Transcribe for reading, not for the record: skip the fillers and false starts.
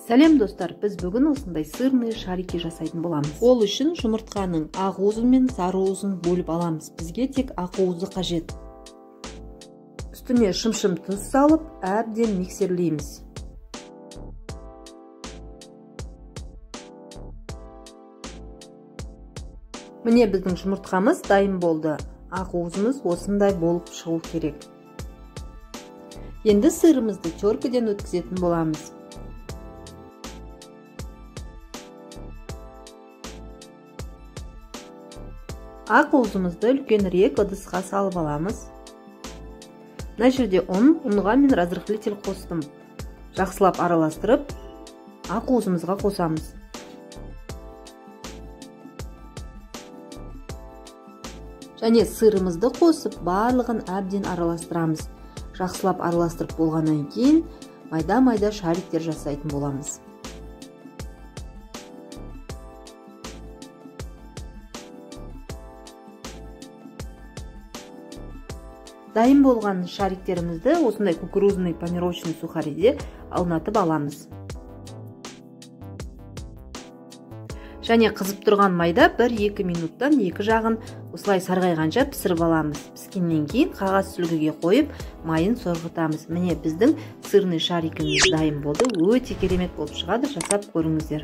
Сәлем достар, біз бүгін осындай сырный шарики жасайтын боламыз. Ол үшін жұмыртқаның ақ уызы мен сары уызын бөліп аламыз. Бізге тек ақ уызы қажет. Үстіне шым-шым тұз салып, әбден миксерлейміз. Міне біздің жұмыртқамыз дайын болды. Ақ уызымыз осындай болып шығу керек. Енді сырымызды теркіден өткізетін боламыз. Ақ уызымызды үлкенірек ыдысқа салып аламыз. Мына жерде ұнға мен разрыхлитель қостым. Жақсылап араластырып, ақ уызымызға қосамыз. Және сырымызды қосып, барлығын әбден араластырамыз. Жақсылап араластырып болғаннан кейін майда-майда шариктер жасайтын боламыз. Дайын болған шариктерімізді осындай кукурузный панировочный сухариде аунатып аламыз. Және қызып тұрған майда 1-2 минуттан екі жағын осылай сарғайғанша пісіріп аламыз. Піскеннен кейін қағаз сүлгіге қойып, майын сорғытамыз. Міне біздің сырный шарикіміз дайын болды. Өте керемет болып шығады, жасап көріңіздер.